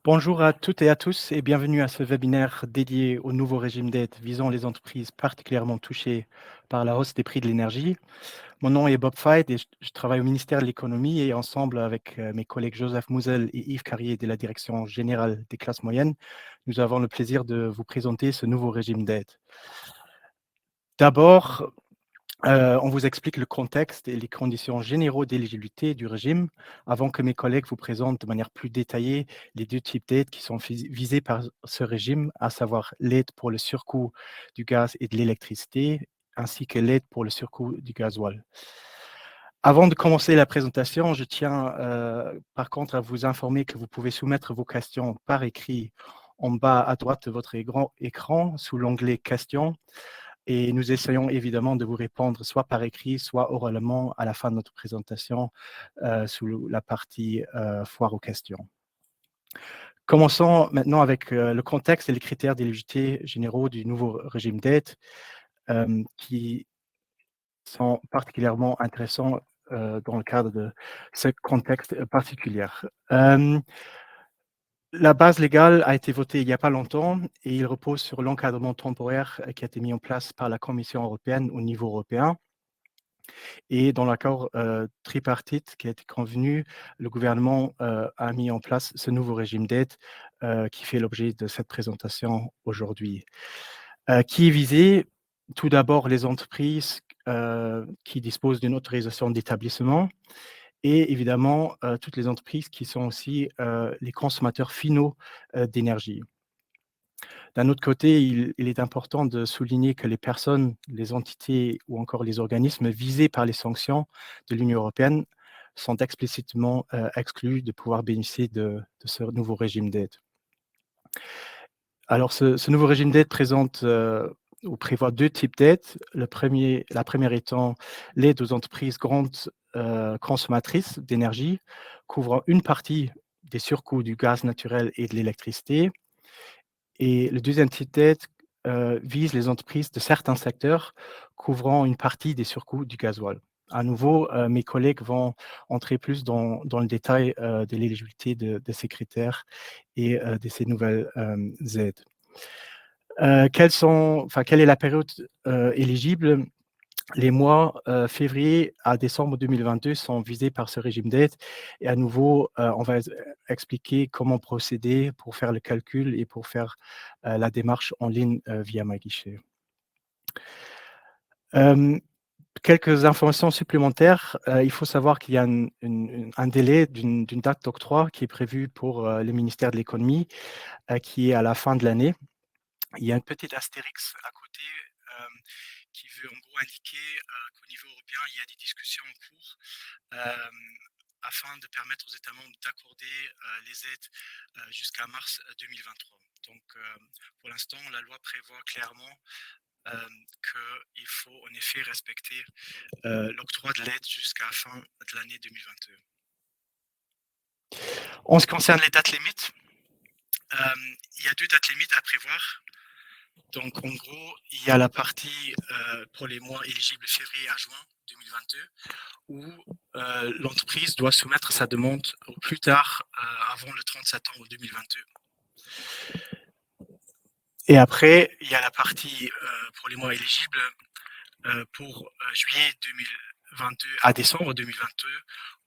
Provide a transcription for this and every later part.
Bonjour à toutes et à tous et bienvenue à ce webinaire dédié au nouveau régime d'aide visant les entreprises particulièrement touchées par la hausse des prix de l'énergie. Mon nom est Bob Fight et je travaille au ministère de l'économie et ensemble avec mes collègues Joseph Mouzel et Yves Carrier de la Direction générale des classes moyennes, nous avons le plaisir de vous présenter ce nouveau régime d'aide. D'abord, on vous explique le contexte et les conditions généraux d'éligibilité du régime avant que mes collègues vous présentent de manière plus détaillée les deux types d'aides qui sont visés par ce régime, à savoir l'aide pour le surcoût du gaz et de l'électricité, ainsi que l'aide pour le surcoût du gasoil. Avant de commencer la présentation, je tiens par contre à vous informer que vous pouvez soumettre vos questions par écrit en bas à droite de votre écran sous l'onglet questions. Et nous essayons évidemment de vous répondre soit par écrit, soit oralement à la fin de notre présentation sous la partie foire aux questions. Commençons maintenant avec le contexte et les critères d'éligibilité généraux du nouveau régime d'aide qui sont particulièrement intéressants dans le cadre de ce contexte particulier. La base légale a été votée il n'y a pas longtemps et il repose sur l'encadrement temporaire qui a été mis en place par la Commission européenne au niveau européen. Et dans l'accord tripartite qui a été convenu, le gouvernement a mis en place ce nouveau régime d'aide qui fait l'objet de cette présentation aujourd'hui. Qui est visé? Tout d'abord, les entreprises qui disposent d'une autorisation d'établissement et évidemment toutes les entreprises qui sont aussi les consommateurs finaux d'énergie. D'un autre côté, il est important de souligner que les personnes, les entités ou encore les organismes visés par les sanctions de l'Union européenne sont explicitement exclus de pouvoir bénéficier de ce nouveau régime d'aide. Alors, ce nouveau régime d'aide présente ou prévoit deux types d'aides. La première étant l'aide aux entreprises grandes consommatrices d'énergie, couvrant une partie des surcoûts du gaz naturel et de l'électricité. Et le deuxième type d'aide vise les entreprises de certains secteurs couvrant une partie des surcoûts du gasoil. À nouveau, mes collègues vont entrer plus dans le détail de l'éligibilité de ces critères et de ces nouvelles aides. Quelle est la période éligible? Les mois février à décembre 2022 sont visés par ce régime d'aide et à nouveau, on va expliquer comment procéder pour faire le calcul et pour faire la démarche en ligne via MyGuichet. Quelques informations supplémentaires. Il faut savoir qu'il y a un délai d'une date d'octroi qui est prévu pour le ministère de l'économie qui est à la fin de l'année. Il y a un petit astérix à côté qui veut en gros indiquer qu'au niveau européen, il y a des discussions en cours afin de permettre aux États membres d'accorder les aides jusqu'à mars 2023. Donc, pour l'instant, la loi prévoit clairement qu'il faut en effet respecter l'octroi de l'aide jusqu'à la fin de l'année 2022. En ce qui concerne les dates limites, il y a deux dates limites à prévoir. Donc, en gros, il y a la partie pour les mois éligibles février à juin 2022 où l'entreprise doit soumettre sa demande au plus tard avant le 30 septembre 2022. Et après, il y a la partie pour les mois éligibles pour juillet 2022 à décembre 2022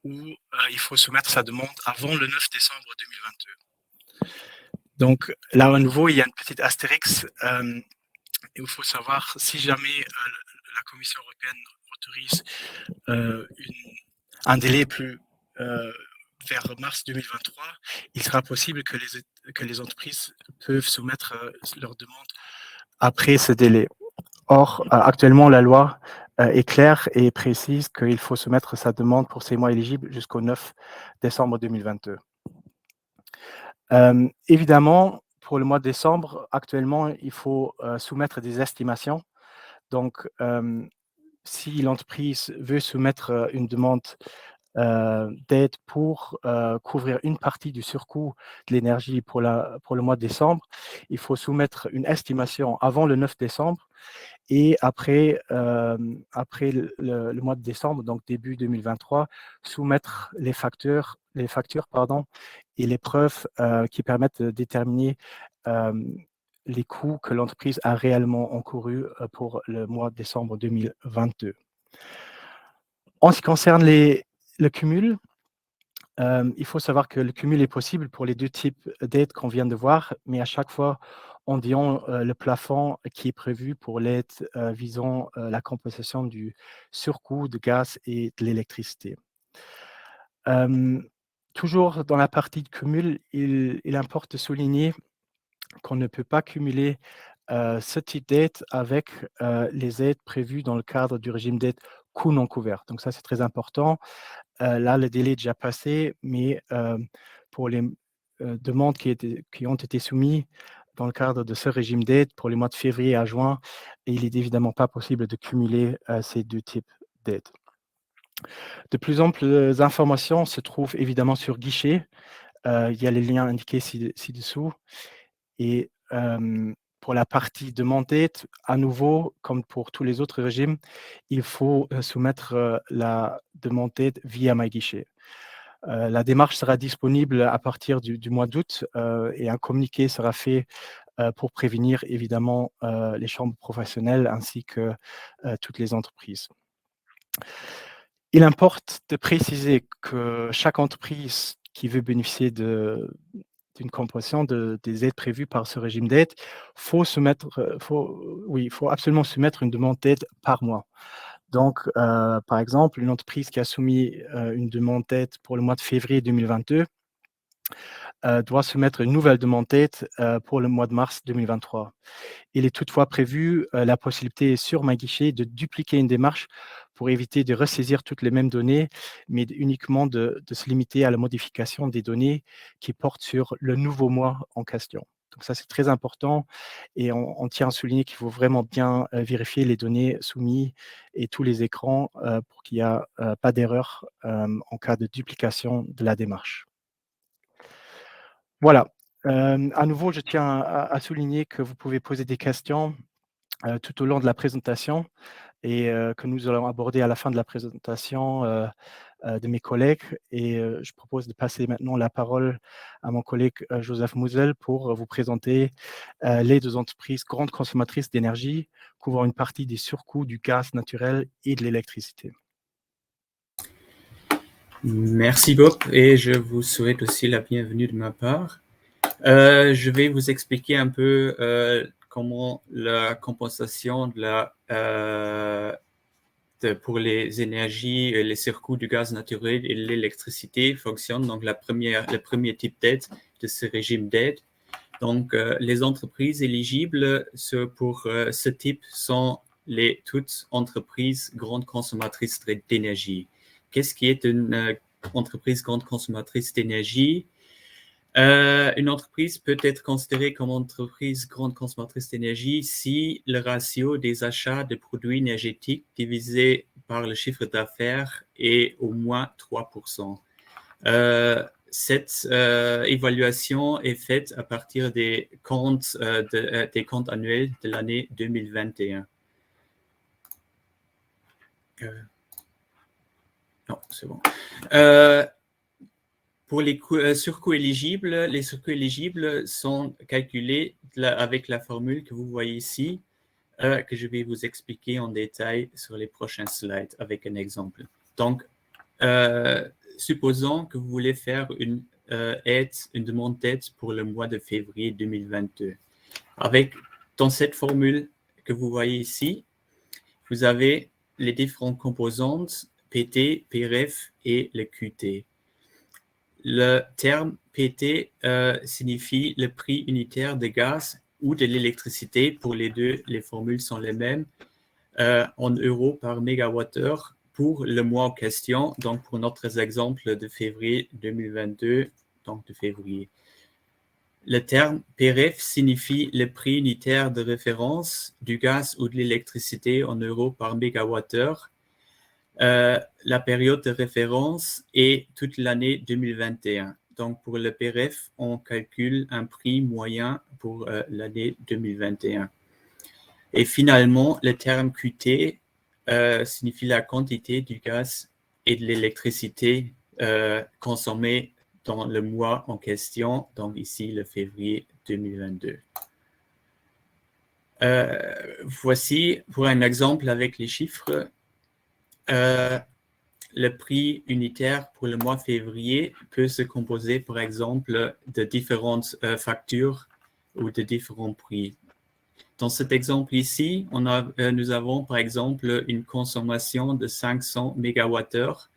où il faut soumettre sa demande avant le 9 décembre 2022. Donc là, à nouveau, il y a une petite astérix. Il faut savoir, si jamais la Commission européenne autorise un délai plus vers mars 2023, il sera possible que les entreprises peuvent soumettre leur demande après ce délai. Or, actuellement, la loi est claire et précise qu'il faut soumettre sa demande pour ces mois éligibles jusqu'au 9 décembre 2022. Évidemment, pour le mois de décembre, actuellement, il faut soumettre des estimations. Donc, si l'entreprise veut soumettre une demande d'aide pour couvrir une partie du surcoût de l'énergie pour le mois de décembre, il faut soumettre une estimation avant le 9 décembre et après le mois de décembre, donc début 2023, soumettre les facteurs les factures, pardon, et les preuves qui permettent de déterminer les coûts que l'entreprise a réellement encourus pour le mois de décembre 2022. En ce qui concerne le cumul, il faut savoir que le cumul est possible pour les 2 types d'aides qu'on vient de voir, mais à chaque fois en disant le plafond qui est prévu pour l'aide visant la compensation du surcoût de gaz et de l'électricité. Hem, Toujours dans la partie de cumul, il importe de souligner qu'on ne peut pas cumuler ce type d'aide avec les aides prévues dans le cadre du régime d'aide coûts non couverts. Donc ça, c'est très important. Là, le délai est déjà passé, mais pour les demandes qui ont été soumises dans le cadre de ce régime d'aide pour les mois de février à juin, il est évidemment pas possible de cumuler ces 2 types d'aides. De plus amples informations se trouvent évidemment sur guichet. Il y a les liens indiqués ci-dessous et pour la partie demande d'aide, à nouveau, comme pour tous les autres régimes, il faut soumettre la demande d'aide via MyGuichet. La démarche sera disponible à partir du mois d'août et un communiqué sera fait pour prévenir évidemment les chambres professionnelles ainsi que toutes les entreprises. Il importe de préciser que chaque entreprise qui veut bénéficier d'une compensation des aides prévues par ce régime d'aide, faut absolument soumettre une demande d'aide par mois. Donc, par exemple, une entreprise qui a soumis une demande d'aide pour le mois de février 2022 doit soumettre une nouvelle demande d'aide pour le mois de mars 2023. Il est toutefois prévu la possibilité sur MyGuichet de dupliquer une démarche pour éviter de ressaisir toutes les mêmes données, mais uniquement de se limiter à la modification des données qui portent sur le nouveau mois en question. Donc ça, c'est très important et on tient à souligner qu'il faut vraiment bien vérifier les données soumises et tous les écrans pour qu'il n'y ait pas d'erreur en cas de duplication de la démarche. Voilà. À nouveau, je tiens à souligner que vous pouvez poser des questions tout au long de la présentation et que nous allons aborder à la fin de la présentation de mes collègues. Et je propose de passer maintenant la parole à mon collègue Joseph Mouzel pour vous présenter les 2 entreprises grandes consommatrices d'énergie, couvrant une partie des surcoûts du gaz naturel et de l'électricité. Merci Bob et je vous souhaite aussi la bienvenue de ma part. Je vais vous expliquer un peu comment la compensation pour les énergies, les surcoûts du gaz naturel et l'électricité fonctionne. Donc, le premier type d'aide de ce régime d'aide. Donc, les entreprises éligibles pour ce type sont toutes entreprises grandes consommatrices d'énergie. Qu'est-ce qui est une entreprise grande consommatrice d'énergie? Une entreprise peut être considérée comme entreprise grande consommatrice d'énergie si le ratio des achats de produits énergétiques divisé par le chiffre d'affaires est au moins 3%. Cette évaluation est faite à partir des comptes annuels de l'année 2021. Non, c'est bon. Pour les surcoûts éligibles, les surcoûts éligibles sont calculés avec la formule que vous voyez ici, que je vais vous expliquer en détail sur les prochains slides avec un exemple. Donc, supposons que vous voulez faire une demande d'aide pour le mois de février 2022. Dans cette formule que vous voyez ici, vous avez les différentes composantes PT, PRF et le QT. Le terme PT signifie le prix unitaire de gaz ou de l'électricité. Pour les deux, les formules sont les mêmes, en euros par mégawattheure pour le mois en question, donc pour notre exemple de février 2022, donc de février. Le terme PRF signifie le prix unitaire de référence du gaz ou de l'électricité en euros par mégawattheure. La période de référence est toute l'année 2021. Donc, pour le PRF, on calcule un prix moyen pour l'année 2021. Et finalement, le terme QT signifie la quantité du gaz et de l'électricité consommés dans le mois en question, donc ici le février 2022. Voici pour un exemple avec les chiffres. Le prix unitaire pour le mois février peut se composer, par exemple, de différentes factures ou de différents prix. Dans cet exemple ici, nous avons, par exemple, une consommation de 500 MWh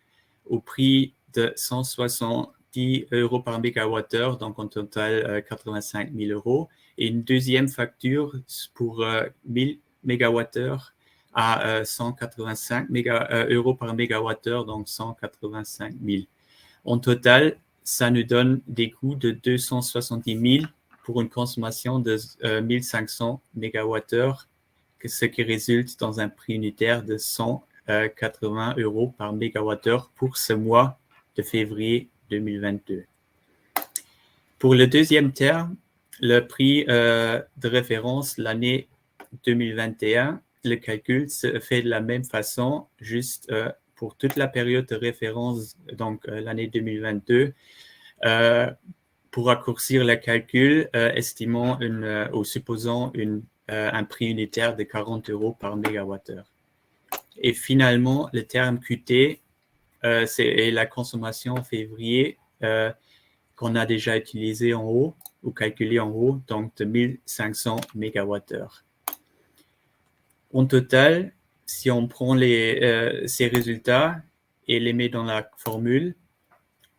au prix de 170 € par mégawattheure, donc en total 85 000 €. Et une deuxième facture pour 1000 MWh à 185 € par mégawattheure, donc 185 000. En total, ça nous donne des coûts de 270 000 pour une consommation de 1500 MWh, ce qui résulte dans un prix unitaire de 180 € par mégawattheure pour ce mois de février 2022. Pour le deuxième terme, le prix de référence, l'année 2021, le calcul se fait de la même façon, juste pour toute la période de référence, donc l'année 2022. Pour raccourcir le calcul, estimons ou supposons un prix unitaire de 40 € par mégawattheure. Et finalement, le terme QT, c'est la consommation en février qu'on a déjà utilisé en haut ou calculé en haut, donc de 1500 mégawattheures. En total, si on prend ces résultats et les met dans la formule,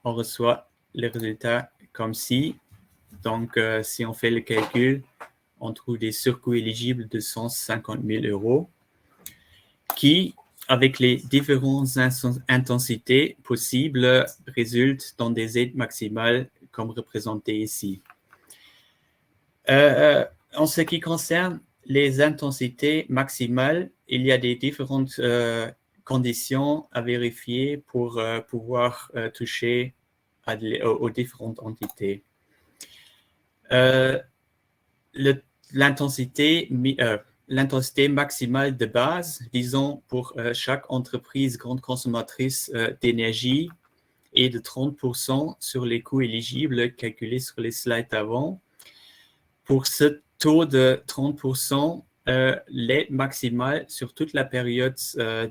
on reçoit les résultats comme ci. Donc, si on fait le calcul, on trouve des surcoûts éligibles de 150 000 € qui, avec les différentes intensités possibles, résultent dans des aides maximales comme représenté ici. En ce qui concerne les intensités maximales, il y a des différentes conditions à vérifier pour pouvoir toucher aux différentes entités. L'intensité maximale de base, disons pour chaque entreprise grande consommatrice d'énergie, est de 30% sur les coûts éligibles calculés sur les slides avant. Pour ce taux de 30%, l'aide maximale sur toute la période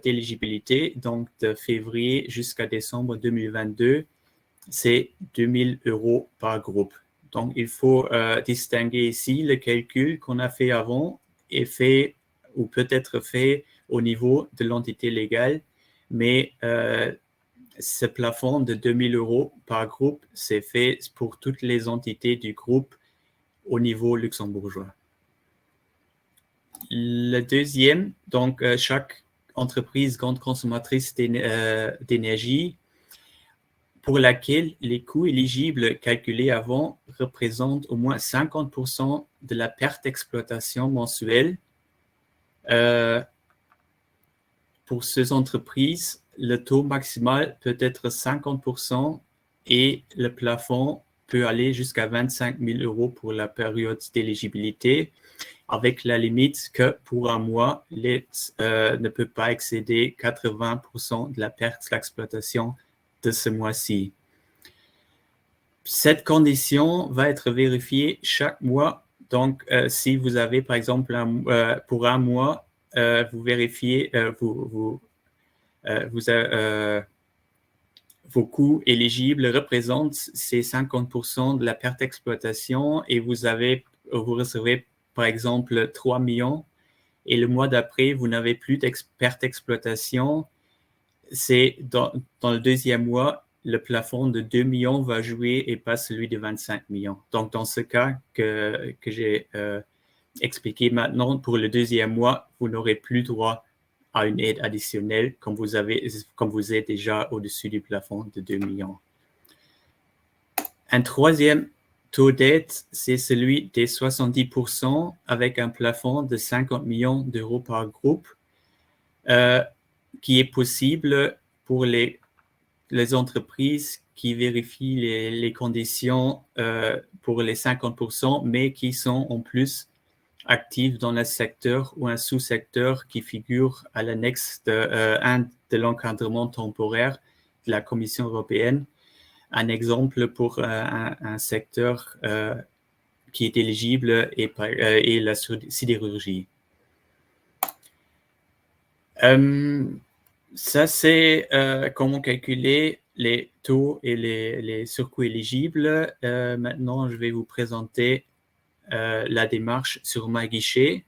d'éligibilité, donc de février jusqu'à décembre 2022, c'est 2 000 € par groupe. Donc, il faut distinguer ici le calcul qu'on a fait avant est fait ou peut être fait au niveau de l'entité légale, mais ce plafond de 2 000 € par groupe, c'est fait pour toutes les entités du groupe au niveau luxembourgeois. Le deuxième, donc chaque entreprise grande consommatrice d'énergie pour laquelle les coûts éligibles calculés avant représentent au moins 50% de la perte d'exploitation mensuelle. Pour ces entreprises, le taux maximal peut être 50% et le plafond peut aller jusqu'à 25 000 € pour la période d'éligibilité, avec la limite que pour un mois, l'aide ne peut pas excéder 80% de la perte d'exploitation de ce mois-ci. Cette condition va être vérifiée chaque mois. Donc, si vous avez, par exemple, pour un mois, vous vérifiez vos coûts éligibles représentent ces 50% de la perte d'exploitation et vous recevez, par exemple, 3 millions et le mois d'après, vous n'avez plus de perte d'exploitation. C'est dans le deuxième mois, le plafond de 2 millions va jouer et pas celui de 25 millions. Donc, dans ce cas que j'ai expliqué maintenant, pour le deuxième mois, vous n'aurez plus droit à une aide additionnelle comme vous êtes déjà au-dessus du plafond de 2 millions. Un troisième taux d'aide, c'est celui des 70% avec un plafond de 50 millions d'euros par groupe qui est possible pour les entreprises qui vérifient les conditions pour les 50%, mais qui sont en plus actives dans un secteur ou un sous-secteur qui figure à l'annexe 1 de l'encadrement temporaire la Commission européenne un exemple pour un secteur qui est éligible et la sidérurgie. Ça, c'est comment calculer les taux et les surcoûts éligibles. Maintenant, je vais vous présenter la démarche sur MyGuichet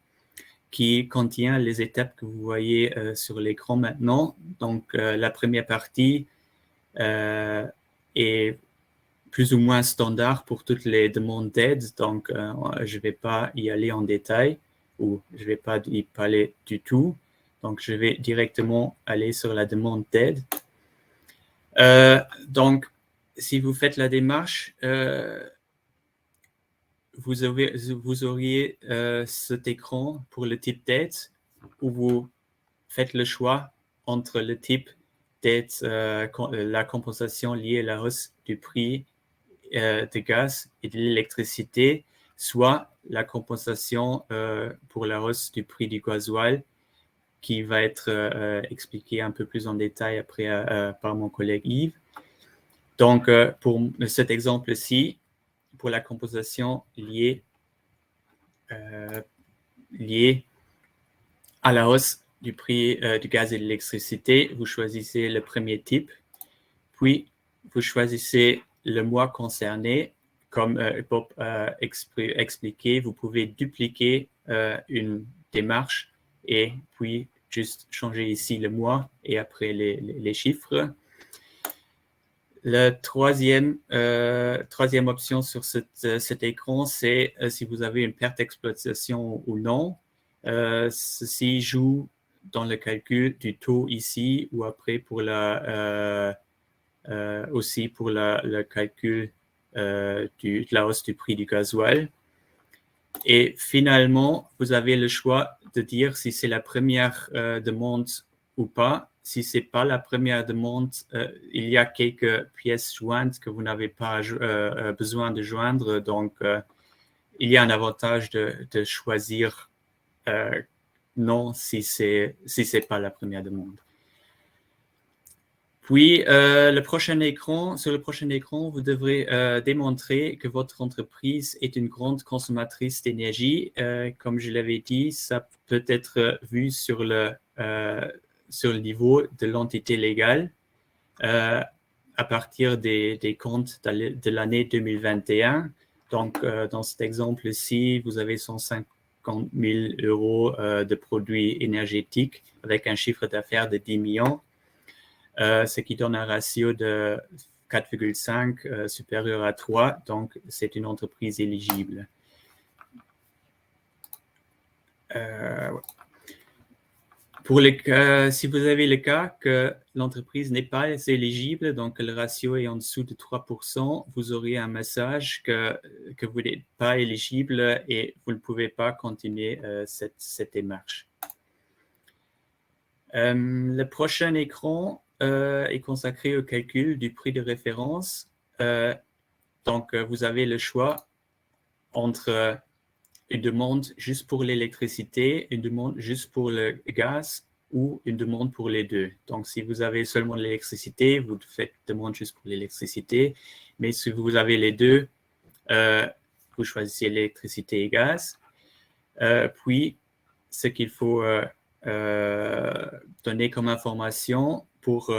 qui contient les étapes que vous voyez sur l'écran maintenant. Donc, la première partie est plus ou moins standard pour toutes les demandes d'aide. Donc, je ne vais pas y aller en détail ou je ne vais pas y parler du tout. Donc, je vais directement aller sur la demande d'aide. Donc, si vous faites la démarche, vous auriez cet écran pour le type d'aide où vous faites le choix entre le type d'aide, la compensation liée à la hausse du prix de gaz et de l'électricité, soit la compensation pour la hausse du prix du gasoil qui va être expliqué un peu plus en détail après par mon collègue Yves. Donc, pour cet exemple-ci, pour la compensation liée à la hausse du prix du gaz et de l'électricité, vous choisissez le premier type, puis vous choisissez le mois concerné. Comme Bob a expliqué, vous pouvez dupliquer une démarche et puis juste changer ici le mois et après les chiffres. La troisième option sur cet écran, c'est si vous avez une perte d'exploitation ou non. Ceci joue dans le calcul du taux ici ou après pour aussi pour le calcul de la hausse du prix du gasoil. Et finalement, vous avez le choix de dire si c'est la première demande ou pas. Si ce n'est pas la première demande, il y a quelques pièces jointes que vous n'avez pas besoin de joindre. Donc, il y a un avantage de choisir non si ce n'est pas la première demande. Puis, sur le prochain écran, vous devrez démontrer que votre entreprise est une grande consommatrice d'énergie. Comme je l'avais dit, ça peut être vu sur le niveau de l'entité légale à partir des comptes de l'année 2021. Donc, dans cet exemple-ci, vous avez 150 000 euros de produits énergétiques avec un chiffre d'affaires de 10 millions. Ce qui donne un ratio de 4,5 supérieur à 3. Donc, c'est une entreprise éligible. Si vous avez le cas que l'entreprise n'est pas éligible, donc le ratio est en dessous de 3%, vous aurez un message que vous n'êtes pas éligible et vous ne pouvez pas continuer cette démarche. Le prochain écran est consacré au calcul du prix de référence. Donc, vous avez le choix entre une demande juste pour l'électricité, une demande juste pour le gaz ou une demande pour les deux. Donc, si vous avez seulement l'électricité, vous faites demande juste pour l'électricité. Mais si vous avez les deux, vous choisissez électricité et gaz. Puis, ce qu'il faut donner comme information pour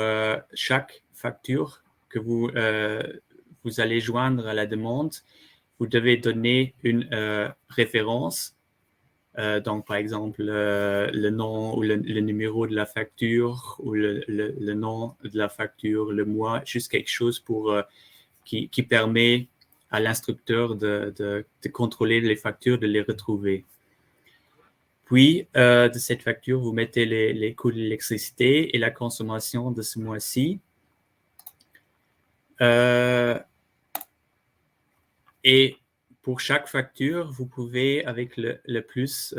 chaque facture que vous allez joindre à la demande, vous devez donner une référence. Donc, par exemple, le nom ou le numéro de la facture ou le nom de la facture, le mois, juste quelque chose qui permet à l'instructeur de contrôler les factures, de les retrouver. Puis, de cette facture, vous mettez les coûts de l'électricité et la consommation de ce mois-ci. Et pour chaque facture, vous pouvez, avec le plus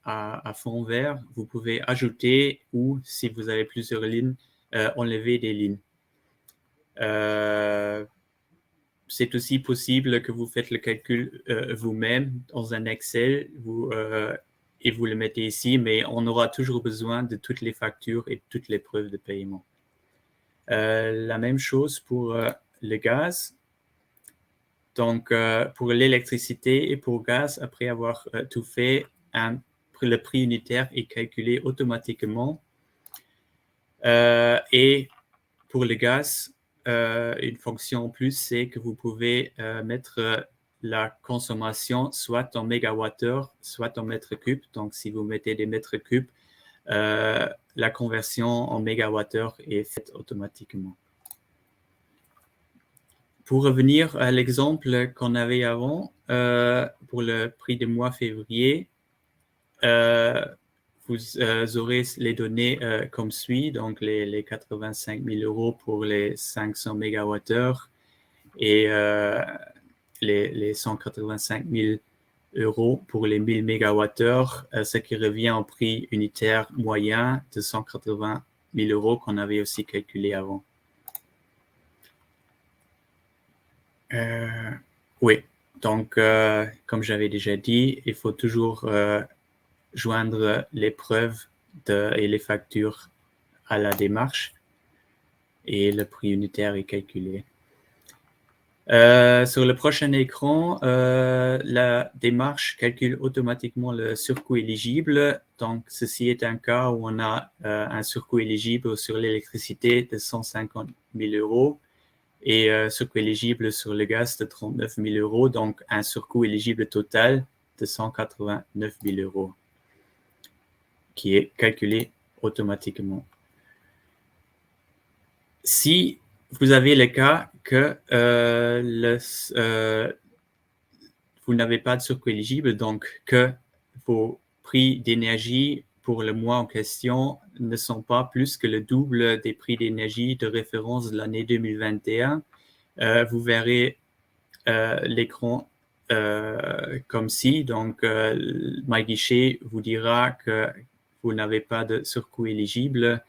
à fond vert, vous pouvez ajouter ou, si vous avez plusieurs lignes, enlever des lignes. C'est aussi possible que vous faites le calcul vous-même dans un Excel et vous le mettez ici, mais on aura toujours besoin de toutes les factures et toutes les preuves de paiement. La même chose pour le gaz. Donc, pour l'électricité et pour le gaz, après avoir tout fait, le prix unitaire est calculé automatiquement. Et pour le gaz, une fonction en plus, c'est que vous pouvez mettre la consommation soit en mégawattheure, soit en mètres cubes. Donc, si vous mettez des mètres cubes, la conversion en mégawattheure est faite automatiquement. Pour revenir à l'exemple qu'on avait avant, pour le prix du mois février, vous aurez les données comme suit, donc les 85 000 euros pour les 500 mégawattheures et les 185 000 euros pour les 1000 mégawattheures, ce qui revient au prix unitaire moyen de 180 000 euros qu'on avait aussi calculé avant. Oui, donc comme j'avais déjà dit, il faut toujours joindre les preuves et les factures à la démarche et le prix unitaire est calculé. Sur le prochain écran, la démarche calcule automatiquement le surcoût éligible. Donc, ceci est un cas où on a un surcoût éligible sur l'électricité de 150 000 euros et surcoût éligible sur le gaz de 39 000 euros, donc un surcoût éligible total de 189 000 euros qui est calculé automatiquement. Si vous avez le cas que vous n'avez pas de surcoût éligible, donc que vos prix d'énergie pour le mois en question ne sont pas plus que le double des prix d'énergie de référence de l'année 2021, vous verrez l'écran comme si, donc MyGuichet vous dira que vous n'avez pas de surcoût éligible,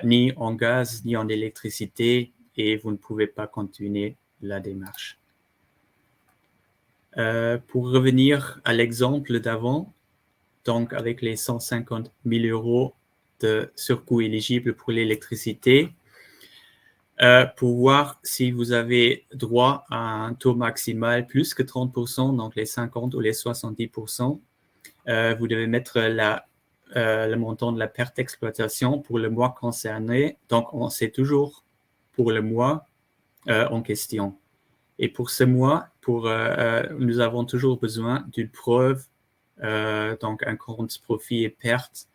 ni en gaz, ni en électricité, et vous ne pouvez pas continuer la démarche. Pour revenir à l'exemple d'avant, donc avec les 150 000 euros de surcoût éligible pour l'électricité, pour voir si vous avez droit à un taux maximal plus que 30%, donc les 50 ou les 70%, vous devez mettre le montant de la perte d'exploitation pour le mois concerné. Donc, c'est toujours pour le mois en question. Et pour ce mois, nous avons toujours besoin d'une preuve, donc un compte profit et perte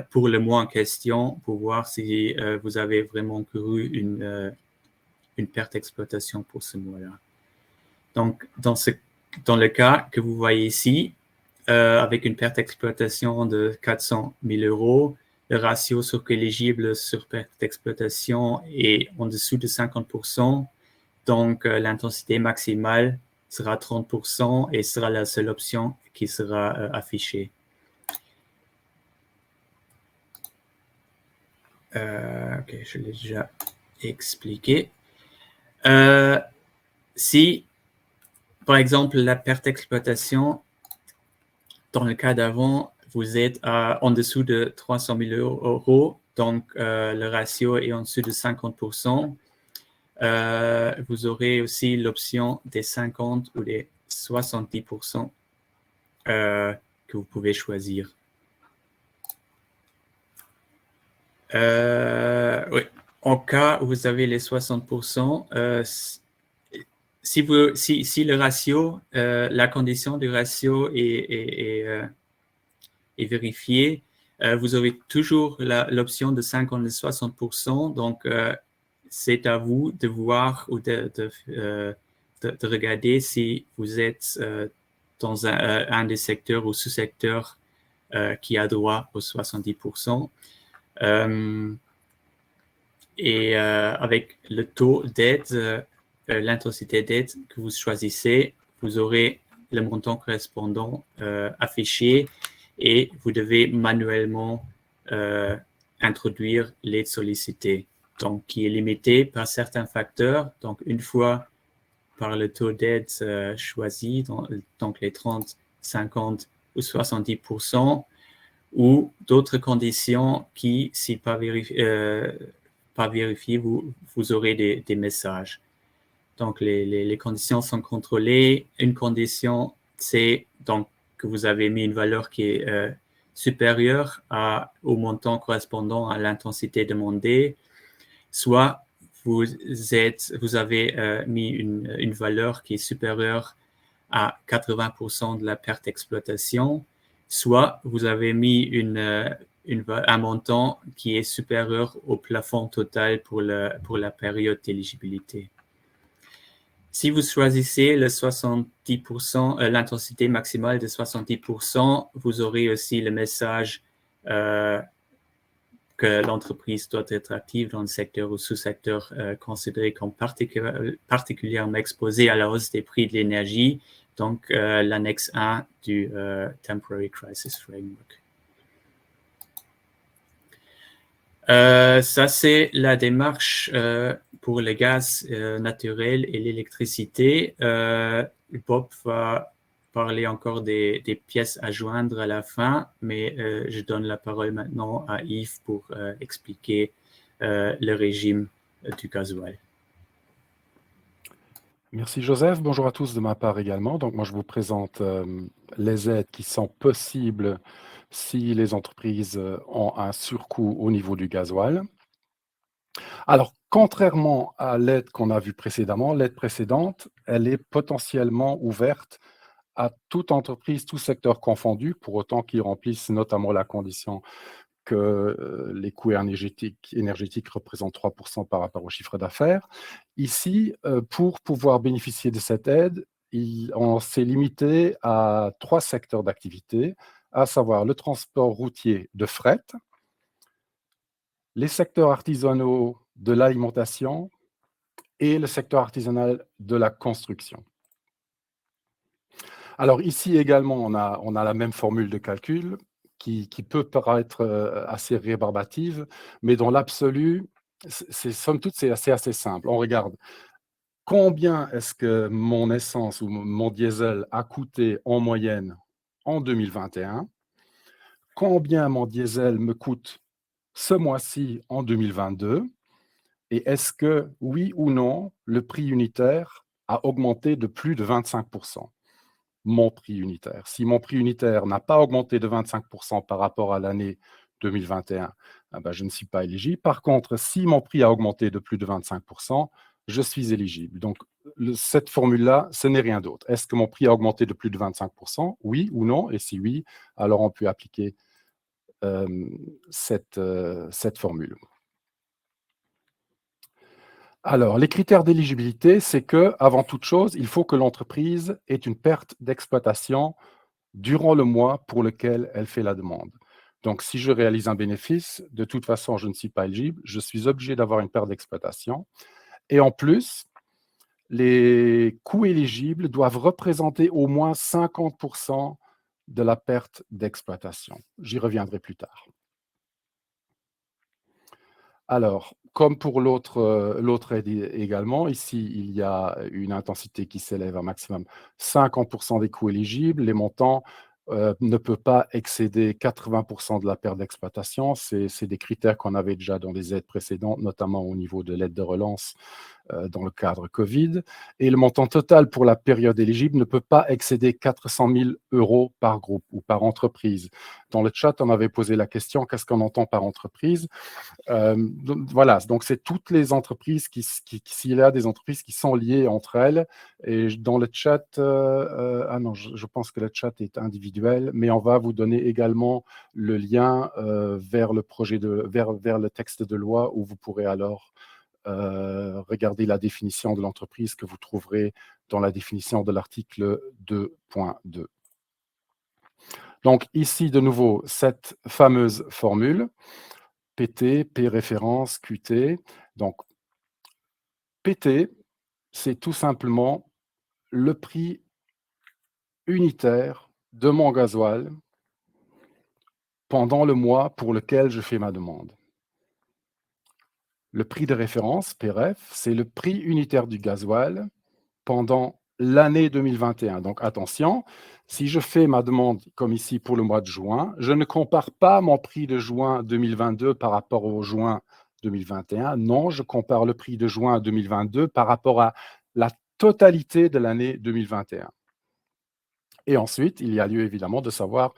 pour le mois en question, pour voir si vous avez vraiment couru une perte d'exploitation pour ce mois-là. Donc, dans le cas que vous voyez ici, avec une perte d'exploitation de 400 000 euros, le ratio surcoût éligible sur perte d'exploitation est en dessous de 50%. Donc, l'intensité maximale sera 30% et sera la seule option qui sera affichée. Ok, je l'ai déjà expliqué. Si, par exemple, la perte d'exploitation, dans le cas d'avant, vous êtes en dessous de 300 000 euros, donc le ratio est en dessous de 50%. Vous aurez aussi l'option des 50 ou des 70% que vous pouvez choisir. Oui. En cas où vous avez les 60%, si le ratio, la condition du ratio est vérifiée, vous avez toujours l'option de 50 et 60%. Donc, c'est à vous de voir ou de regarder si vous êtes dans un des secteurs ou sous-secteurs qui a droit aux 70%. Et avec le taux d'aide, l'intensité d'aide que vous choisissez, vous aurez le montant correspondant affiché et vous devez manuellement introduire l'aide sollicitée, donc qui est limitée par certains facteurs. Donc, une fois par le taux d'aide choisi, donc les 30, 50 ou 70%, ou d'autres conditions qui, si pas pas vérifié, vous aurez des messages. Donc, les conditions sont contrôlées. Une condition, c'est donc que vous avez mis une valeur qui est supérieure au montant correspondant à l'intensité demandée, soit vous avez mis une valeur qui est supérieure à 80% de la perte d'exploitation, soit vous avez mis un montant qui est supérieur au plafond total pour la période d'éligibilité. Si vous choisissez le 70%, l'intensité maximale de 70%, vous aurez aussi le message que l'entreprise doit être active dans le secteur ou sous-secteur considéré comme particulièrement exposé à la hausse des prix de l'énergie, donc l'annexe 1 du Temporary Crisis Framework. Ça, c'est la démarche pour le gaz naturel et l'électricité. Bob va parler encore des pièces à joindre à la fin, mais je donne la parole maintenant à Yves pour expliquer le régime du gasoil. Merci Joseph. Bonjour à tous de ma part également. Donc moi je vous présente les aides qui sont possibles si les entreprises ont un surcoût au niveau du gasoil. Alors contrairement à l'aide qu'on a vue précédemment, l'aide précédente, elle est potentiellement ouverte à toute entreprise, tout secteur confondu, pour autant qu'ils remplissent notamment la condition que les coûts énergétiques représentent 3% par rapport au chiffre d'affaires. Ici, pour pouvoir bénéficier de cette aide, on s'est limité à 3 secteurs d'activité, à savoir le transport routier de fret, les secteurs artisanaux de l'alimentation et le secteur artisanal de la construction. Alors ici également, on a la même formule de calcul qui peut paraître assez rébarbative, mais dans l'absolu, somme toute, c'est assez simple. On regarde combien est-ce que mon essence ou mon diesel a coûté en moyenne en 2021, combien mon diesel me coûte ce mois-ci en 2022, et est-ce que, oui ou non, le prix unitaire a augmenté de plus de 25%. Mon prix unitaire. Si mon prix unitaire n'a pas augmenté de 25% par rapport à l'année 2021, je ne suis pas éligible. Par contre, si mon prix a augmenté de plus de 25%, je suis éligible. Donc, cette formule-là, ce n'est rien d'autre. Est-ce que mon prix a augmenté de plus de 25%? Oui ou non? Et si oui, alors on peut appliquer cette formule. Alors, les critères d'éligibilité, c'est que, avant toute chose, il faut que l'entreprise ait une perte d'exploitation durant le mois pour lequel elle fait la demande. Donc, si je réalise un bénéfice, de toute façon, je ne suis pas éligible, je suis obligé d'avoir une perte d'exploitation. Et en plus, les coûts éligibles doivent représenter au moins 50% de la perte d'exploitation. J'y reviendrai plus tard. Alors, comme pour l'autre aide également, ici, il y a une intensité qui s'élève à maximum 50% des coûts éligibles. Les montants ne peuvent pas excéder 80% de la perte d'exploitation. C'est des critères qu'on avait déjà dans les aides précédentes, notamment au niveau de l'aide de relance dans le cadre Covid. Et le montant total pour la période éligible ne peut pas excéder 400 000 € par groupe ou par entreprise. Dans le chat, on avait posé la question, qu'est-ce qu'on entend par entreprise? Voilà, donc c'est toutes les entreprises s'il y a des entreprises qui sont liées entre elles. Et dans le chat, non, je pense que le chat est individuel, mais on va vous donner également le lien vers le texte de loi où vous pourrez alors regarder la définition de l'entreprise que vous trouverez dans la définition de l'article 2.2. Donc ici, de nouveau, cette fameuse formule, PT, P référence, QT. Donc, PT, c'est tout simplement le prix unitaire de mon gasoil pendant le mois pour lequel je fais ma demande. Le prix de référence, PRF, c'est le prix unitaire du gasoil pendant l'année 2021. Donc attention, si je fais ma demande comme ici pour le mois de juin, je ne compare pas mon prix de juin 2022 par rapport au juin 2021. Non, je compare le prix de juin 2022 par rapport à la totalité de l'année 2021. Et ensuite, il y a lieu évidemment de savoir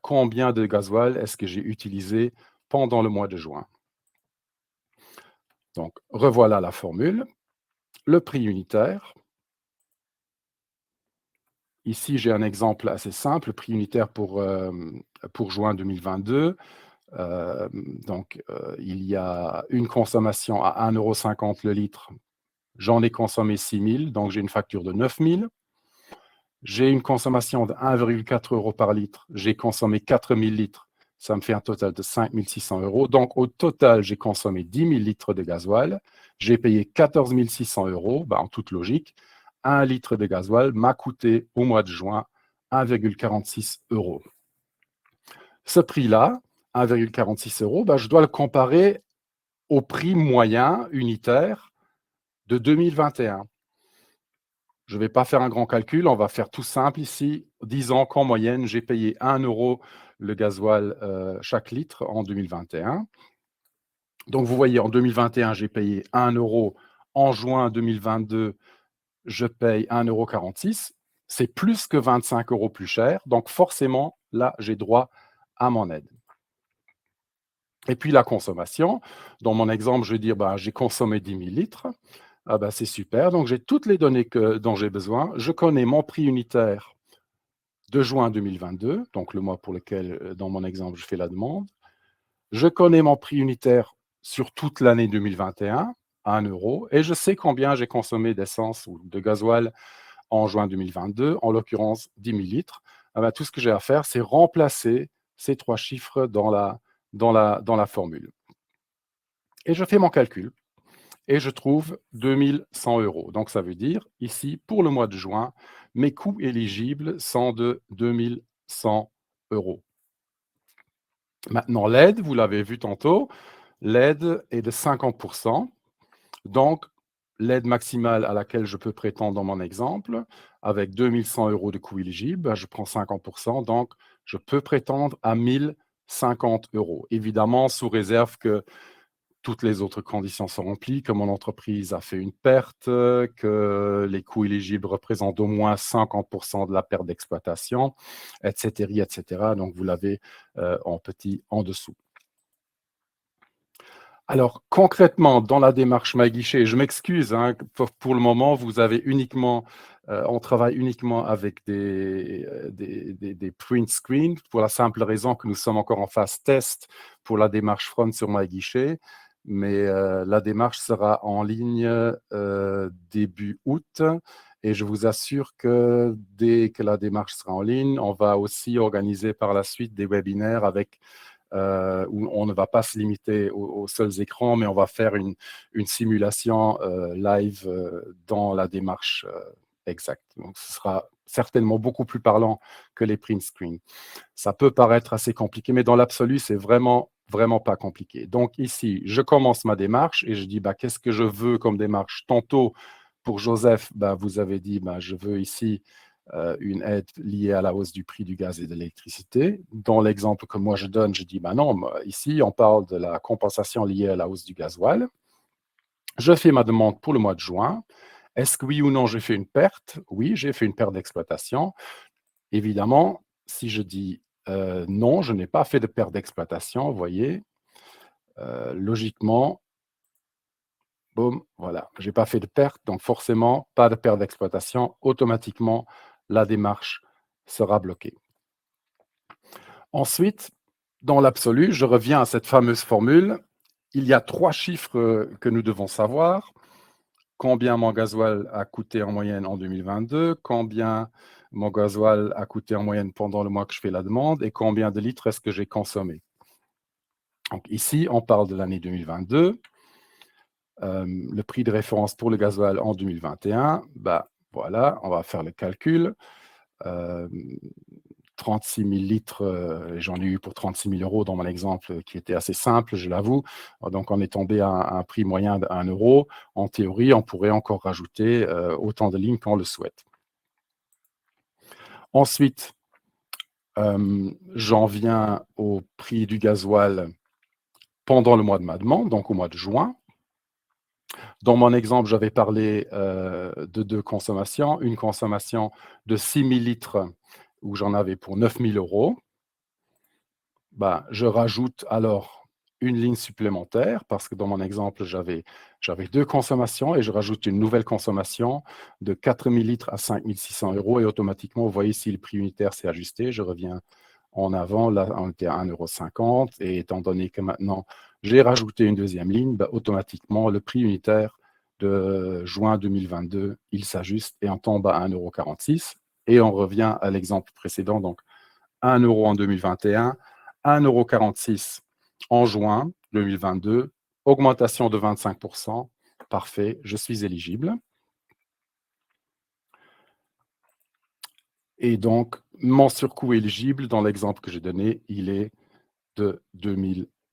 combien de gasoil est-ce que j'ai utilisé pendant le mois de juin. Donc, revoilà la formule. Le prix unitaire. Ici, j'ai un exemple assez simple, prix unitaire pour juin 2022. Il y a une consommation à 1,50 € le litre. J'en ai consommé 6 000, donc j'ai une facture de 9 000. J'ai une consommation de 1,4 € par litre. J'ai consommé 4 000 litres. Ça me fait un total de 5 600 €. Donc, au total, j'ai consommé 10 000 litres de gasoil. J'ai payé 14 600 €, en toute logique. 1 litre de gasoil m'a coûté au mois de juin 1,46 €. Ce prix-là, 1,46 €, je dois le comparer au prix moyen unitaire de 2021. Je ne vais pas faire un grand calcul, on va faire tout simple ici. Disons qu'en moyenne, j'ai payé 1 € le gasoil chaque litre en 2021. Donc, vous voyez, en 2021, j'ai payé 1 €. En juin 2022, je paye 1,46 €. C'est plus que 25 € plus cher. Donc, forcément, là, j'ai droit à mon aide. Et puis, la consommation. Dans mon exemple, je vais dire, j'ai consommé 10 000 litres. C'est super. Donc, j'ai toutes les données dont j'ai besoin. Je connais mon prix unitaire de juin 2022, donc le mois pour lequel, dans mon exemple, je fais la demande. Je connais mon prix unitaire sur toute l'année 2021, 1 €, et je sais combien j'ai consommé d'essence ou de gasoil en juin 2022, en l'occurrence 10 000 litres. Tout ce que j'ai à faire, c'est remplacer ces 3 chiffres dans la formule. Et je fais mon calcul. Et je trouve 2 100 €. Donc, ça veut dire, ici, pour le mois de juin, mes coûts éligibles sont de 2 100 €. Maintenant, l'aide, vous l'avez vu tantôt, l'aide est de 50%. Donc, l'aide maximale à laquelle je peux prétendre dans mon exemple, avec 2 100 € de coûts éligibles, je prends 50%. Donc, je peux prétendre à 1 050 €. Évidemment, sous réserve que toutes les autres conditions sont remplies, que mon entreprise a fait une perte, que les coûts éligibles représentent au moins 50% de la perte d'exploitation, etc., etc. Donc, vous l'avez en petit en dessous. Alors, concrètement, dans la démarche MyGuichet, je m'excuse, pour le moment, vous avez uniquement, on travaille uniquement avec des print screens, pour la simple raison que nous sommes encore en phase test pour la démarche front sur MyGuichet. Mais la démarche sera en ligne début août, et je vous assure que dès que la démarche sera en ligne, on va aussi organiser par la suite des webinaires où on ne va pas se limiter aux seuls écrans, mais on va faire une simulation live dans la démarche exacte. Donc, ce sera certainement beaucoup plus parlant que les print screens. Ça peut paraître assez compliqué, mais dans l'absolu, c'est vraiment pas compliqué. Donc ici, je commence ma démarche et je dis qu'est-ce que je veux comme démarche. Tantôt, pour Joseph, vous avez dit je veux ici une aide liée à la hausse du prix du gaz et de l'électricité. Dans l'exemple que moi je donne, je dis non, ici on parle de la compensation liée à la hausse du gasoil. Je fais ma demande pour le mois de juin. Est-ce que oui ou non j'ai fait une perte? Oui, j'ai fait une perte d'exploitation. Évidemment, si je dis non, je n'ai pas fait de perte d'exploitation, vous voyez, logiquement, boum, voilà, je n'ai pas fait de perte, donc forcément, pas de perte d'exploitation, automatiquement, la démarche sera bloquée. Ensuite, dans l'absolu, je reviens à cette fameuse formule. Il y a 3 chiffres que nous devons savoir. Combien mon gasoil a coûté en moyenne en 2022, combien mon gasoil a coûté en moyenne pendant le mois que je fais la demande et combien de litres est-ce que j'ai consommé. Donc ici, on parle de l'année 2022. Le prix de référence pour le gasoil en 2021, voilà, on va faire le calcul. 36 000 litres, j'en ai eu pour 36 000 € dans mon exemple qui était assez simple, je l'avoue. Donc, on est tombé à un prix moyen de 1 €. En théorie, on pourrait encore rajouter autant de lignes qu'on le souhaite. Ensuite, j'en viens au prix du gasoil pendant le mois de ma demande, donc au mois de juin. Dans mon exemple, j'avais parlé de 2 consommations. Une consommation de 6 000 litres où j'en avais pour 9 000 €. Ben, je rajoute alors une ligne supplémentaire parce que dans mon exemple, j'avais 2 consommations et je rajoute une nouvelle consommation de 4 000 litres à 5 600 € et automatiquement, vous voyez si le prix unitaire s'est ajusté, je reviens en avant, là on était à 1,50 € et étant donné que maintenant j'ai rajouté une deuxième ligne, ben, automatiquement le prix unitaire de juin 2022, il s'ajuste et on tombe à 1,46 € et on revient à l'exemple précédent, donc 1 € en 2021, 1,46 € en juin 2022, augmentation de 25%. Parfait, je suis éligible. Et donc, mon surcoût éligible, dans l'exemple que j'ai donné, il est de 2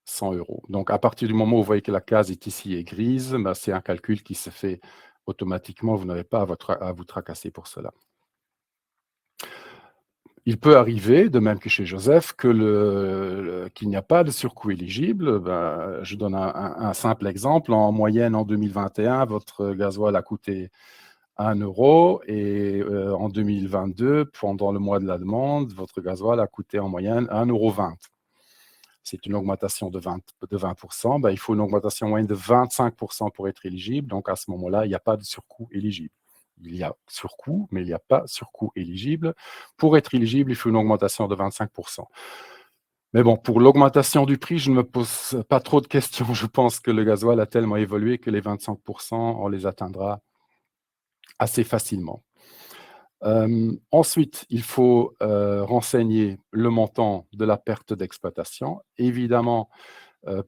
100 €. Donc, à partir du moment où vous voyez que la case est ici et grise, ben, c'est un calcul qui se fait automatiquement. Vous n'avez pas à vous tracasser pour cela. Il peut arriver, de même que chez Joseph, qu'il n'y a pas de surcoût éligible. Ben, je donne un simple exemple. En moyenne, en 2021, votre gasoil a coûté 1 € et en 2022, pendant le mois de la demande, votre gasoil a coûté en moyenne 1,20 €. C'est une augmentation de 20%. Ben, il faut une augmentation moyenne de 25% pour être éligible. Donc, à ce moment-là, il n'y a pas de surcoût éligible. Il y a surcoût, mais il n'y a pas surcoût éligible. Pour être éligible, il faut une augmentation de 25%. Mais bon, pour l'augmentation du prix, je ne me pose pas trop de questions. Je pense que le gasoil a tellement évolué que les 25%, on les atteindra assez facilement. Ensuite, il faut renseigner le montant de la perte d'exploitation. Évidemment,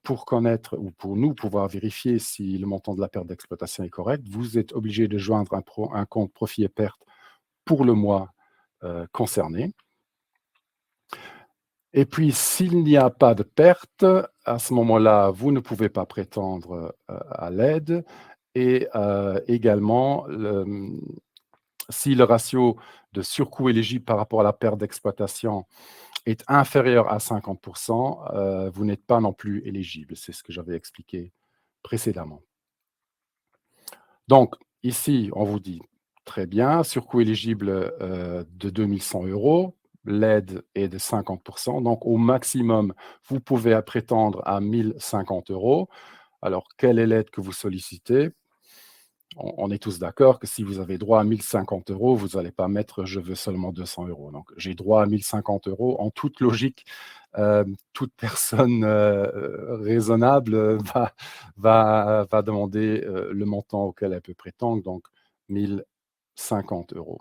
pour connaître ou pour nous pouvoir vérifier si le montant de la perte d'exploitation est correct, vous êtes obligé de joindre un compte profit et perte pour le mois concerné. Et puis, s'il n'y a pas de perte, à ce moment-là, vous ne pouvez pas prétendre à l'aide. Et également, si le ratio de surcoût éligible par rapport à la perte d'exploitation est inférieur à 50%, vous n'êtes pas non plus éligible. C'est ce que j'avais expliqué précédemment. Donc, ici, on vous dit, très bien, surcoût éligible de 2 100 €, l'aide est de 50%. Donc, au maximum, vous pouvez prétendre à 1 050 €. Alors, quelle est l'aide que vous sollicitez ? On est tous d'accord que si vous avez droit à 1 050 €, vous n'allez pas mettre « je veux seulement 200 €». Donc, j'ai droit à 1 050 €. En toute logique, toute personne raisonnable va demander le montant auquel elle peut prétendre, donc 1 050 €.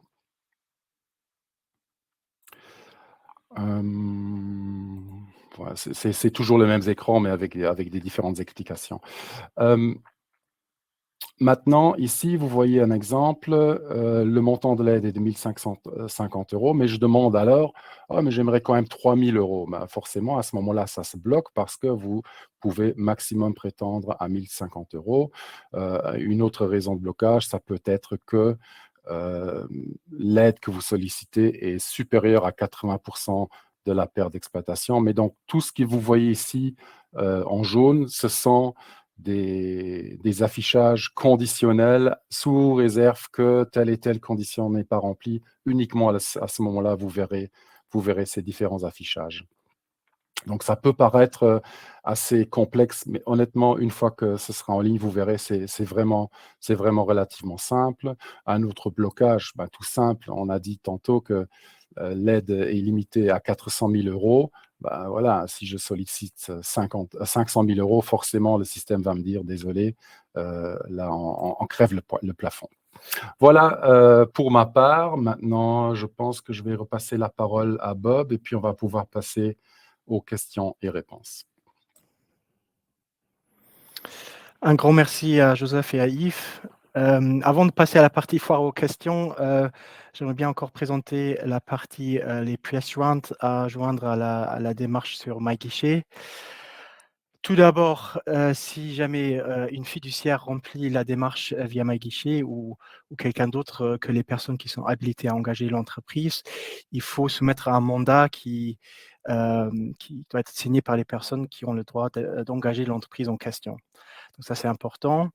Voilà, c'est toujours les mêmes écrans, mais avec des différentes explications. Maintenant, ici, vous voyez un exemple, le montant de l'aide est de 1 550 €, mais je demande alors: «Oh, mais j'aimerais quand même 3 000 €». Ben, forcément, à ce moment-là, ça se bloque parce que vous pouvez maximum prétendre à 1 050 €. Une autre raison de blocage, ça peut être que l'aide que vous sollicitez est supérieure à 80% de la perte d'exploitation. Mais donc, tout ce que vous voyez ici en jaune, ce sont des affichages conditionnels sous réserve que telle et telle condition n'est pas remplie. Uniquement à ce moment-là, vous verrez ces différents affichages. Donc, ça peut paraître assez complexe, mais honnêtement, une fois que ce sera en ligne, vous verrez, c'est vraiment relativement simple. Un autre blocage, ben, tout simple, on a dit tantôt que l'aide est limitée à 400 000 €. Ben, voilà, si je sollicite 500 000 €, forcément, le système va me dire « désolé, là, on crève le plafond ». Voilà pour ma part. Maintenant, je pense que je vais repasser la parole à Bob et puis on va pouvoir passer aux questions et réponses. Un grand merci à Joseph et à Yves. Avant de passer à la partie foire aux questions, j'aimerais bien encore présenter la partie les pièces jointes à joindre à la démarche sur MyGuichet. Tout d'abord, si jamais une fiduciaire remplit la démarche via MyGuichet ou quelqu'un d'autre que les personnes qui sont habilitées à engager l'entreprise, il faut soumettre un mandat qui qui doit être signé par les personnes qui ont le droit d'engager l'entreprise en question. Donc ça, c'est important.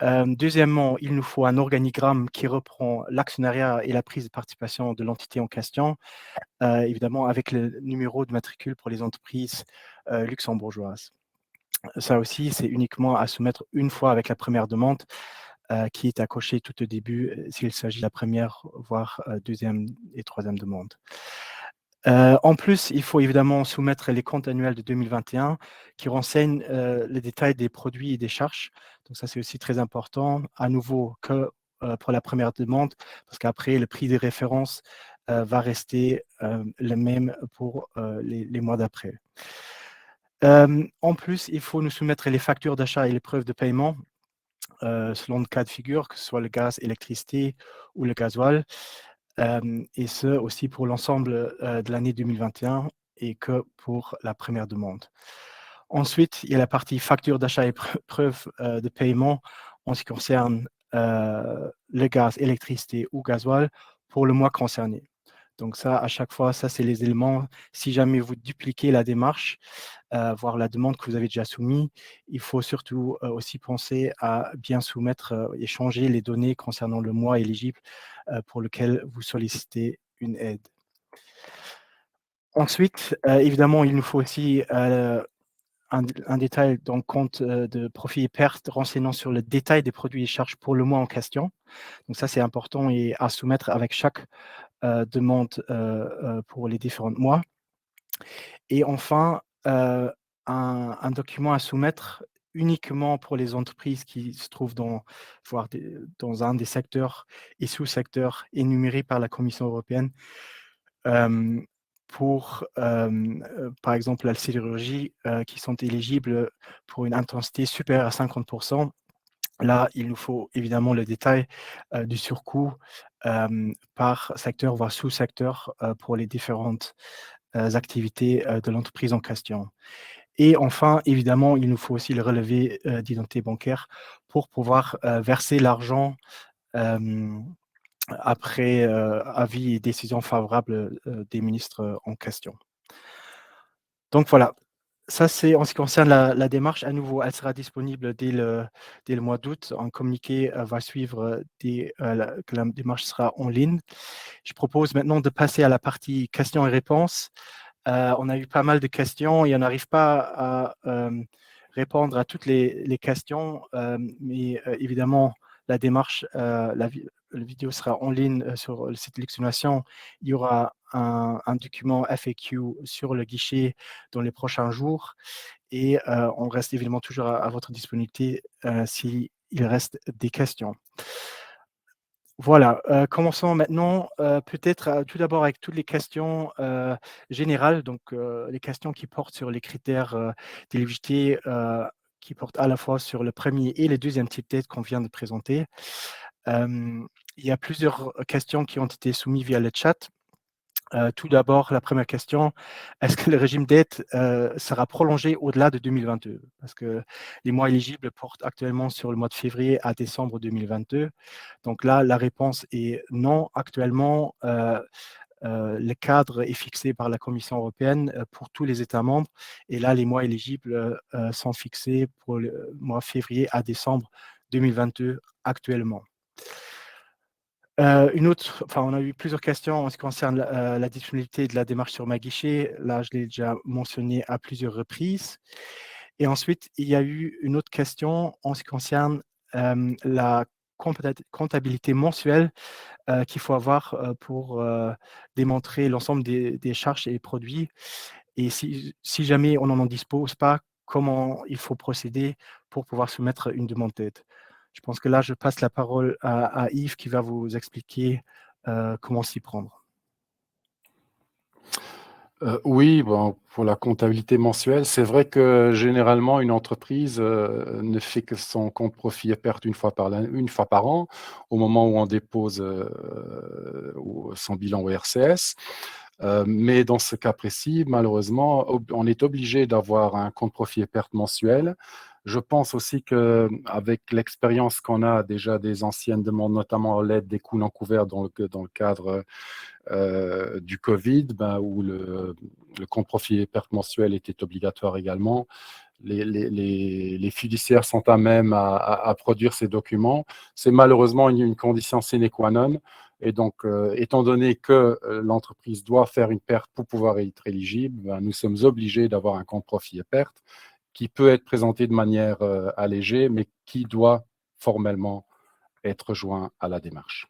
Deuxièmement, il nous faut un organigramme qui reprend l'actionnariat et la prise de participation de l'entité en question, évidemment avec le numéro de matricule pour les entreprises luxembourgeoises. Ça aussi, c'est uniquement à soumettre une fois avec la première demande, qui est à cocher tout au début s'il s'agit de la première, voire deuxième et troisième demande. En plus, il faut évidemment soumettre les comptes annuels de 2021 qui renseignent les détails des produits et des charges. Donc ça, c'est aussi très important, à nouveau que pour la première demande, parce qu'après, le prix des références va rester le même pour les mois d'après. En plus, il faut nous soumettre les factures d'achat et les preuves de paiement selon le cas de figure, que ce soit le gaz, l'électricité ou le gasoil, et ce aussi pour l'ensemble de l'année 2021 et que pour la première demande. Ensuite, il y a la partie facture d'achat et preuve de paiement en ce qui concerne le gaz, électricité ou gasoil pour le mois concerné. Donc ça, à chaque fois, ça, c'est les éléments. Si jamais vous dupliquez la démarche, voire la demande que vous avez déjà soumise, il faut surtout aussi penser à bien soumettre et changer les données concernant le mois éligible pour lequel vous sollicitez une aide. Ensuite, évidemment, il nous faut aussi un détail dans le compte de profit et pertes renseignant sur le détail des produits et charges pour le mois en question. Donc ça, c'est important et à soumettre avec chaque demande pour les différents mois. Et enfin, un document à soumettre uniquement pour les entreprises qui se trouvent dans un des secteurs et sous-secteurs énumérés par la Commission européenne, pour, par exemple, la sidérurgie, qui sont éligibles pour une intensité supérieure à 50%. Là, il nous faut évidemment le détail du surcoût par secteur, voire sous-secteur, pour les différentes activités de l'entreprise en question. Et enfin, évidemment, il nous faut aussi le relevé d'identité bancaire pour pouvoir verser l'argent après avis et décision favorable des ministres en question. Donc voilà, ça c'est en ce qui concerne la démarche. À nouveau, elle sera disponible dès le mois d'août. Un communiqué va suivre que la démarche sera en ligne. Je propose maintenant de passer à la partie questions et réponses. On a eu pas mal de questions et on n'arrive pas à répondre à toutes les questions, mais évidemment, la démarche, la vidéo sera en ligne sur le site Luxinnovation. Il y aura un document FAQ sur le guichet dans les prochains jours et on reste évidemment toujours à votre disponibilité s'il reste des questions. Voilà, commençons maintenant peut-être tout d'abord avec toutes les questions générales, donc les questions qui portent sur les critères d'éligibilité, qui portent à la fois sur le premier et le deuxième type d'aide qu'on vient de présenter. Il y a plusieurs questions qui ont été soumises via le chat. Tout d'abord, la première question, est-ce que le régime d'aide sera prolongé au-delà de 2022? Parce que les mois éligibles portent actuellement sur le mois de février à décembre 2022. Donc là, la réponse est non. Actuellement, le cadre est fixé par la Commission européenne pour tous les États membres. Et là, les mois éligibles sont fixés pour le mois février à décembre 2022 actuellement. On a eu plusieurs questions en ce qui concerne la disponibilité de la démarche sur MyGuichet. Là, je l'ai déjà mentionné à plusieurs reprises. Et ensuite, il y a eu une autre question en ce qui concerne la comptabilité mensuelle qu'il faut avoir pour démontrer l'ensemble des charges et produits. Et si jamais on n'en dispose pas, comment il faut procéder pour pouvoir soumettre une demande d'aide. Je pense que là, je passe la parole à Yves qui va vous expliquer comment s'y prendre. Oui, bon, pour la comptabilité mensuelle, c'est vrai que généralement, une entreprise ne fait que son compte profit et perte une fois par an, au moment où on dépose son bilan au RCS. Mais dans ce cas précis, malheureusement, on est obligé d'avoir un compte profit et perte mensuel Je pense aussi qu'avec l'expérience qu'on a déjà des anciennes demandes, notamment à l'aide des coûts non couverts dans le cadre du Covid, où le compte profit et perte mensuel était obligatoire également, les fiduciaires sont à même à produire ces documents. C'est malheureusement une condition sine qua non. Et donc, étant donné que l'entreprise doit faire une perte pour pouvoir être éligible, nous sommes obligés d'avoir un compte profit et perte qui peut être présenté de manière allégée, mais qui doit formellement être joint à la démarche.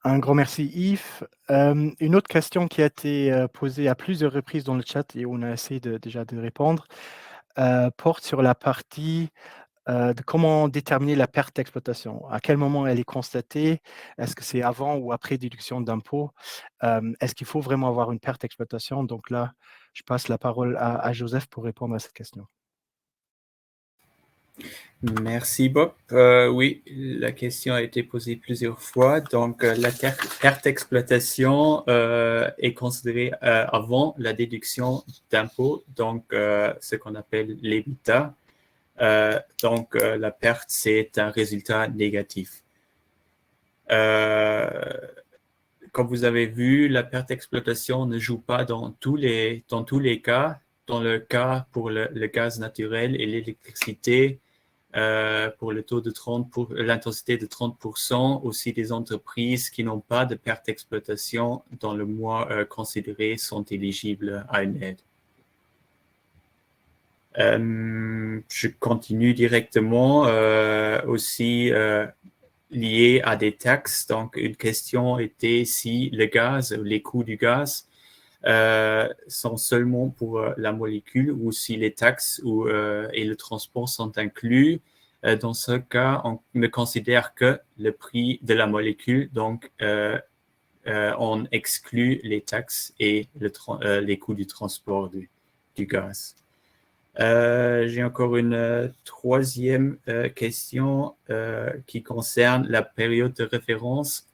Un grand merci Yves. Une autre question qui a été posée à plusieurs reprises dans le chat et on a essayé déjà de répondre, porte sur la partie de comment déterminer la perte d'exploitation. À quel moment elle est constatée? Est-ce que c'est avant ou après déduction d'impôts? Est-ce qu'il faut vraiment avoir une perte d'exploitation? Donc là, je passe la parole à Joseph pour répondre à cette question. Merci Bob. Oui, la question a été posée plusieurs fois. Donc, la perte d'exploitation est considérée avant la déduction d'impôts, donc ce qu'on appelle l'EBITDA. Donc, la perte, c'est un résultat négatif. Comme vous avez vu, la perte d'exploitation ne joue pas dans tous les cas. Dans le cas pour le gaz naturel et l'électricité, pour le taux de 30 pour l'intensité de 30%, aussi des entreprises qui n'ont pas de perte d'exploitation dans le mois considéré sont éligibles à une aide. Je continue directement aussi lié à des taxes. Donc, une question était si le gaz, les coûts du gaz sont seulement pour la molécule ou si les taxes et le transport sont inclus. Dans ce cas, on ne considère que le prix de la molécule, donc on exclut les taxes et les coûts du transport du gaz. J'ai encore une troisième question qui concerne la période de référence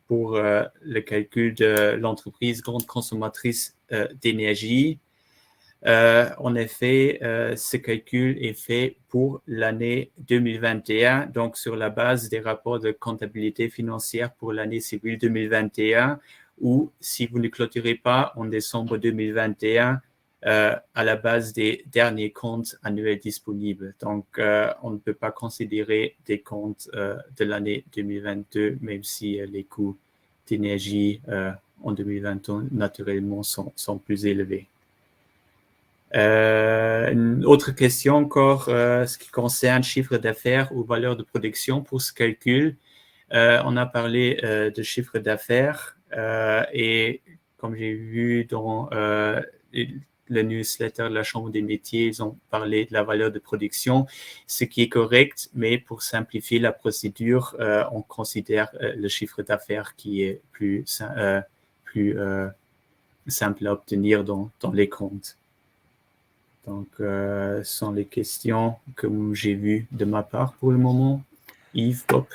pour le calcul de l'entreprise grande consommatrice d'énergie. En effet, ce calcul est fait pour l'année 2021, donc sur la base des rapports de comptabilité financière pour l'année civile 2021, ou si vous ne clôturez pas en décembre 2021, à la base des derniers comptes annuels disponibles. Donc, on ne peut pas considérer des comptes de l'année 2022, même si les coûts d'énergie en 2021, naturellement, sont plus élevés. Une autre question encore, ce qui concerne chiffre d'affaires ou valeur de production pour ce calcul. On a parlé de chiffre d'affaires et comme j'ai vu dans le newsletter de la Chambre des métiers, ils ont parlé de la valeur de production, ce qui est correct, mais pour simplifier la procédure, on considère le chiffre d'affaires qui est plus simple à obtenir dans les comptes. Donc, ce sont les questions que j'ai vues de ma part pour le moment. Yves, Bob.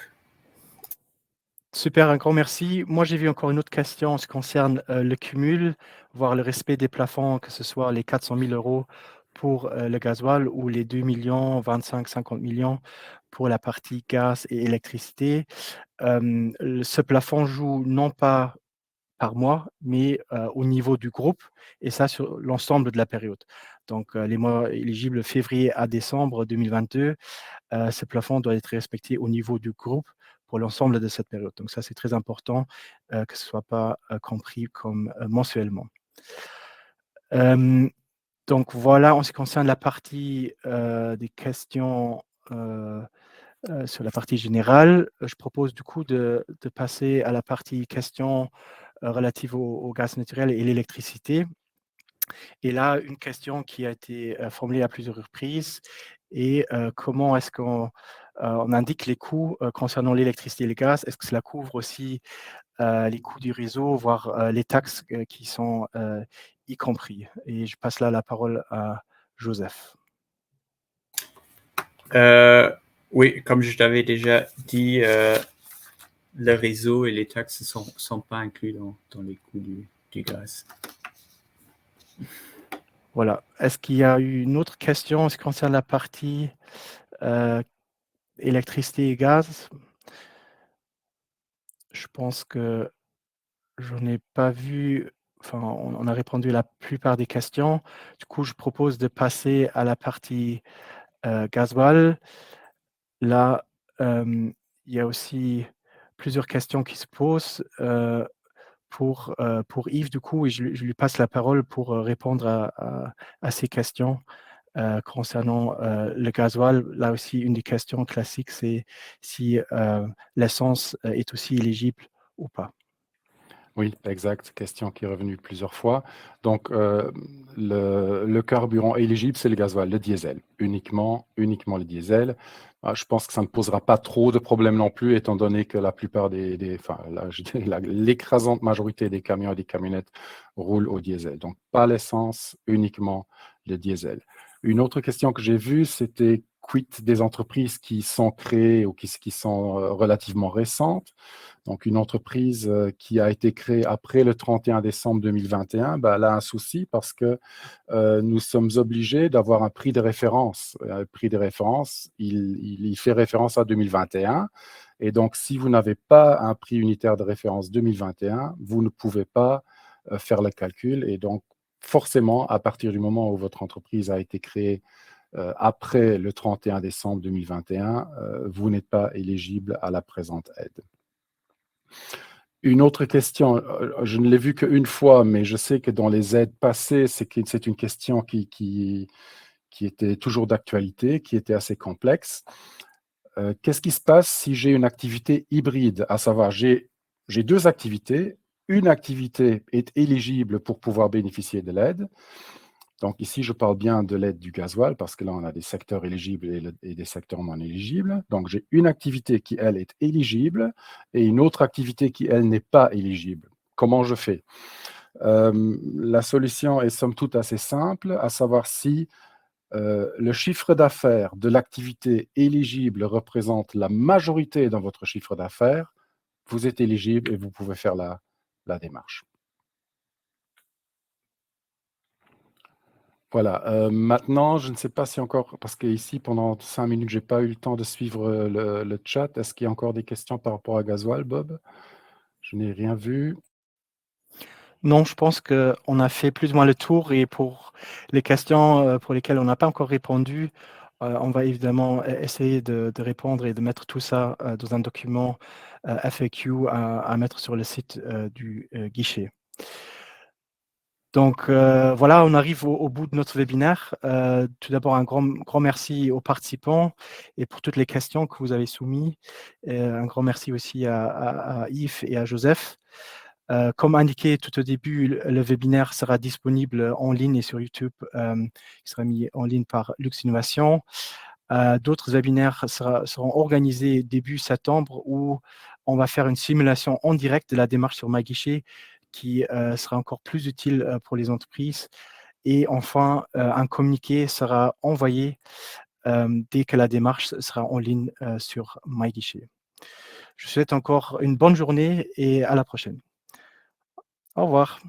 Super, un grand merci. Moi, j'ai vu encore une autre question en ce qui concerne le cumul, voire le respect des plafonds, que ce soit les 400 000 € pour le gasoil ou les 2 millions, 25, 50 millions pour la partie gaz et électricité. Ce plafond joue non pas par mois, mais au niveau du groupe, et ça sur l'ensemble de la période. Donc, les mois éligibles février à décembre 2022, ce plafond doit être respecté au niveau du groupe pour l'ensemble de cette période. Donc ça, c'est très important que ce ne soit pas compris comme mensuellement. Donc voilà, en ce qui concerne la partie des questions sur la partie générale, je propose du coup de passer à la partie questions relatives au gaz naturel et l'électricité. Et là, une question qui a été formulée à plusieurs reprises est comment est-ce qu'on on indique les coûts concernant l'électricité et le gaz? Est-ce que cela couvre aussi les coûts du réseau, voire les taxes qui sont y compris? Et je passe là la parole à Joseph. Oui, comme je t'avais déjà dit, le réseau et les taxes ne sont pas inclus dans les coûts du gaz. Voilà. Est-ce qu'il y a eu une autre question en ce qui concerne la partie électricité et gaz? Je pense que je n'ai pas vu, enfin, on a répondu à la plupart des questions. Du coup, je propose de passer à la partie gasoil. Là, il y a aussi plusieurs questions qui se posent pour Yves, du coup, et je lui passe la parole pour répondre à ces questions concernant le gasoil. Là aussi, une des questions classiques, c'est si l'essence est aussi éligible ou pas. Oui, exact. Question qui est revenue plusieurs fois. Donc, le carburant éligible, c'est le gasoil, le diesel, uniquement le diesel. Je pense que ça ne posera pas trop de problèmes non plus, étant donné que la plupart enfin, je dirais l'écrasante majorité des camions et des camionnettes roulent au diesel. Donc, pas l'essence, uniquement le diesel. Une autre question que j'ai vue, c'était quid des entreprises qui sont créées ou qui sont relativement récentes. Donc, une entreprise qui a été créée après le 31 décembre 2021, elle a un souci parce que nous sommes obligés d'avoir un prix de référence. Un prix de référence, il fait référence à 2021. Et donc, si vous n'avez pas un prix unitaire de référence 2021, vous ne pouvez pas faire le calcul. Et donc, forcément, à partir du moment où votre entreprise a été créée après le 31 décembre 2021, vous n'êtes pas éligible à la présente aide. Une autre question, je ne l'ai vue qu'une fois, mais je sais que dans les aides passées, c'est une question qui était toujours d'actualité, qui était assez complexe. Qu'est-ce qui se passe si j'ai une activité hybride? À savoir, j'ai deux activités. Une activité est éligible pour pouvoir bénéficier de l'aide. Donc ici, je parle bien de l'aide du gasoil, parce que là, on a des secteurs éligibles et des secteurs non éligibles. Donc j'ai une activité qui, elle, est éligible et une autre activité qui, elle, n'est pas éligible. Comment je fais? La solution est somme toute assez simple, à savoir si le chiffre d'affaires de l'activité éligible représente la majorité dans votre chiffre d'affaires, vous êtes éligible et vous pouvez faire la démarche. Voilà, maintenant, je ne sais pas si encore, parce qu'ici, pendant 5 minutes, je n'ai pas eu le temps de suivre le chat. Est-ce qu'il y a encore des questions par rapport à gasoil, Bob? Je n'ai rien vu. Non, je pense qu'on a fait plus ou moins le tour, et pour les questions pour lesquelles on n'a pas encore répondu, on va évidemment essayer de répondre et de mettre tout ça dans un document FAQ à mettre sur le site du guichet. Donc voilà, on arrive au bout de notre webinaire. Tout d'abord, un grand merci aux participants et pour toutes les questions que vous avez soumises. Un grand merci aussi à Yves et à Joseph. Comme indiqué tout au début, le webinaire sera disponible en ligne et sur YouTube. Il sera mis en ligne par Lux Innovation. D'autres webinaires seront organisés début septembre, où on va faire une simulation en direct de la démarche sur MyGuichet, qui sera encore plus utile pour les entreprises. Et enfin, un communiqué sera envoyé dès que la démarche sera en ligne sur MyGuichet. Je vous souhaite encore une bonne journée et à la prochaine. Au revoir.